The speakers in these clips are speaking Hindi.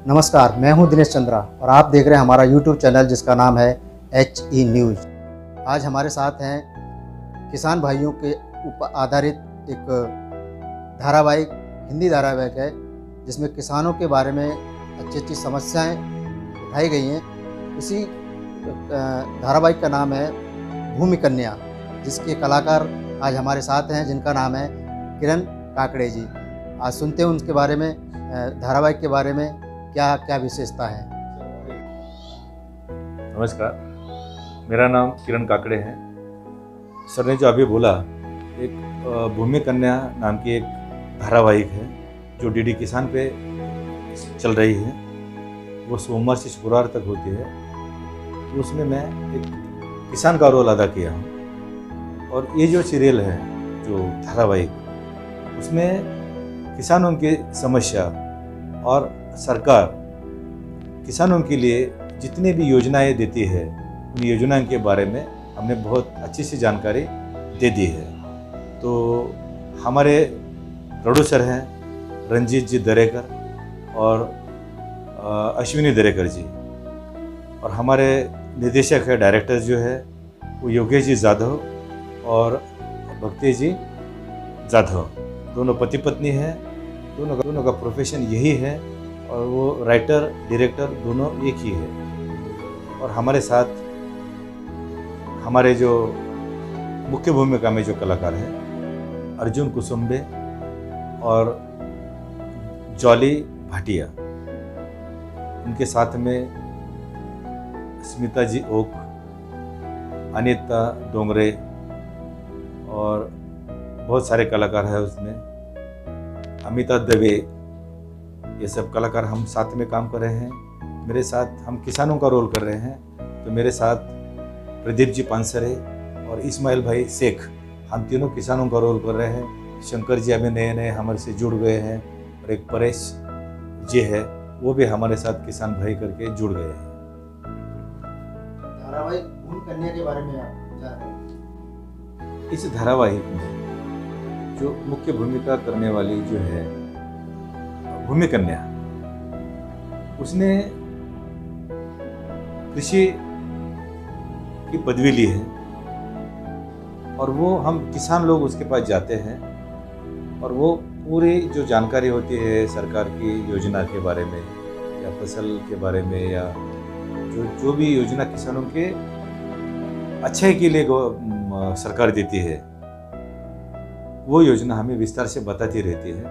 नमस्कार, मैं हूं दिनेश चंद्रा और आप देख रहे हैं हमारा YouTube चैनल जिसका नाम है HE न्यूज़। आज हमारे साथ हैं किसान भाइयों के ऊपर आधारित एक धारावाहिक, हिंदी धारावाहिक है जिसमें किसानों के बारे में अच्छी समस्याएं उठाई गई हैं। उसी धारावाहिक का नाम है भूमि कन्या, जिसके कलाकार आज हमारे साथ हैं जिनका नाम है किरण काकड़े जी। आज सुनते हैं उनके बारे में, धारावाहिक के बारे में क्या क्या विशेषता है। नमस्कार, मेरा नाम किरण काकड़े है। सर ने जो अभी बोला, एक भूमि कन्या नाम की एक धारावाहिक है जो डीडी किसान पे चल रही है। वो सोमवार से शुक्रवार तक होती है। तो उसमें मैं एक किसान का रोल अदा किया हूँ। और ये जो सीरियल है, जो धारावाहिक, उसमें किसानों की समस्या और सरकार किसानों के लिए जितने भी योजनाएं देती है, उन योजनाओं के बारे में हमने बहुत अच्छी सी जानकारी दे दी है। तो हमारे प्रोड्यूसर हैं रंजीत जी दरेकर और अश्विनी दरेकर जी, और हमारे निदेशक है, डायरेक्टर जो है वो योगेश जी जाधव और भक्ति जी जाधव। दोनों पति पत्नी हैं। दोनों का प्रोफेशन यही है और वो राइटर डायरेक्टर दोनों एक ही है। और हमारे साथ हमारे जो मुख्य भूमिका में जो कलाकार हैं अर्जुन कुसुम्बे और जॉली भाटिया, उनके साथ में स्मिता जी ओक, अनीता डोंगरे और बहुत सारे कलाकार हैं उसमें, अमिता दवे, ये सब कलाकार हम साथ में काम कर रहे हैं। मेरे साथ हम किसानों का रोल कर रहे हैं। तो मेरे साथ प्रदीप जी पानसरे और इस्माइल भाई शेख, हम तीनों किसानों का रोल कर रहे हैं। शंकर जी अभी नए नए हमारे से जुड़ गए हैं और एक परेश जी है, वो भी हमारे साथ किसान भाई करके जुड़ गए हैं। धारावाहिक भूमि कन्या के बारे में आप जान रहे हैं? इस धारावाहिक में जो मुख्य भूमिका करने वाली जो है भूमि कन्या, उसने कृषि की पदवी ली है और वो हम किसान लोग उसके पास जाते हैं और वो पूरी जो जानकारी होती है सरकार की योजना के बारे में या फसल के बारे में या जो भी योजना किसानों के अच्छे के लिए सरकार देती है, वो योजना हमें विस्तार से बताती रहती है।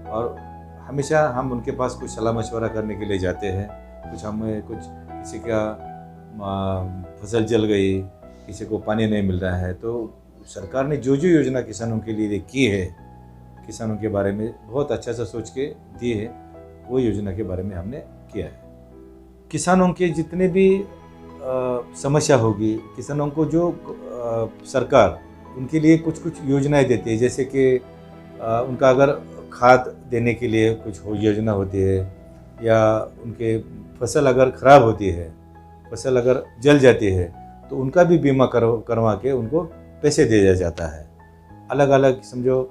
और हमेशा हम उनके पास कुछ सलाह मशवरा करने के लिए जाते हैं। किसी का फसल जल गई, किसी को पानी नहीं मिल रहा है, तो सरकार ने जो योजना किसानों के लिए की है, किसानों के बारे में बहुत अच्छा सा सोच के दी है, वो योजना के बारे में हमने किया है। किसानों के जितने भी समस्या होगी, किसानों को जो सरकार उनके लिए कुछ योजनाएं देती है, जैसे कि उनका अगर खाद देने के लिए कुछ योजना होती है, या उनके फसल अगर ख़राब होती है, फसल अगर जल जाती है, तो उनका भी बीमा करवा के उनको पैसे दिया जाता है। अलग अलग समझो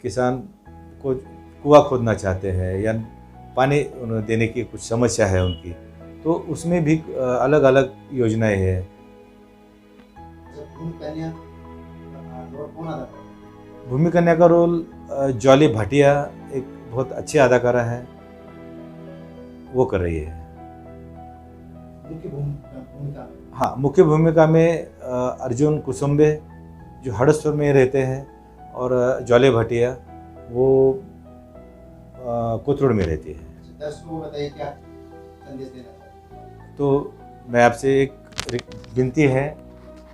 किसान को कुआं खोदना चाहते हैं या पानी देने की कुछ समस्या है उनकी, तो उसमें भी अलग अलग योजनाएं हैं। भूमि कन्या का रोल जॉली भाटिया एक बहुत अच्छी अदाकारा है, वो कर रही है। हाँ, मुख्य भूमिका में अर्जुन कुसुम्बे जो हड़सपुर में रहते हैं और जॉली भाटिया वो कोथरूड में रहती है। दर्शकों को बताइए क्या संदेश देना चाहते हैं। तो मैं आपसे एक विनती है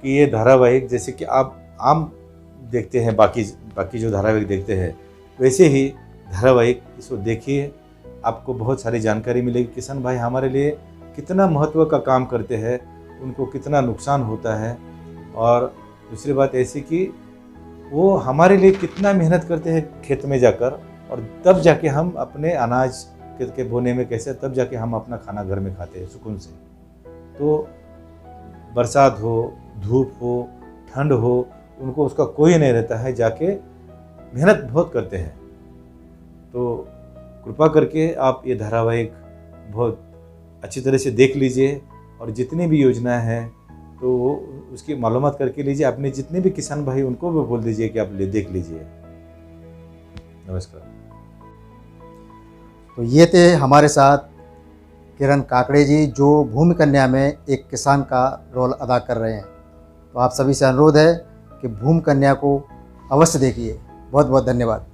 कि ये धारावाहिक, जैसे कि आप आम देखते हैं, बाकी जो धारावाहिक देखते हैं, वैसे ही धारावाहिक इसको देखिए, आपको बहुत सारी जानकारी मिलेगी। किसान भाई हमारे लिए कितना महत्व का काम करते हैं, उनको कितना नुकसान होता है, और दूसरी बात ऐसी कि वो हमारे लिए कितना मेहनत करते हैं खेत में जाकर, और तब जाके हम अपने अनाज के बोने में कैसे, तब जाके हम अपना खाना घर में खाते हैं सुकून से। तो बरसात हो, धूप हो, ठंड हो, उनको उसका कोई नहीं रहता है, जाके मेहनत बहुत करते हैं। तो कृपा करके आप ये धारावाहिक बहुत अच्छी तरह से देख लीजिए और जितनी भी योजना है तो उसकी मालूमात करके लीजिए। अपने जितने भी किसान भाई उनको भी बोल दीजिए कि आप देख लीजिए। नमस्कार। तो ये थे हमारे साथ किरण काकड़े जी, जो भूमि कन्या में एक किसान का रोल अदा कर रहे हैं। तो आप सभी से अनुरोध है कि भूमि कन्या को अवश्य देखिए। बहुत बहुत धन्यवाद।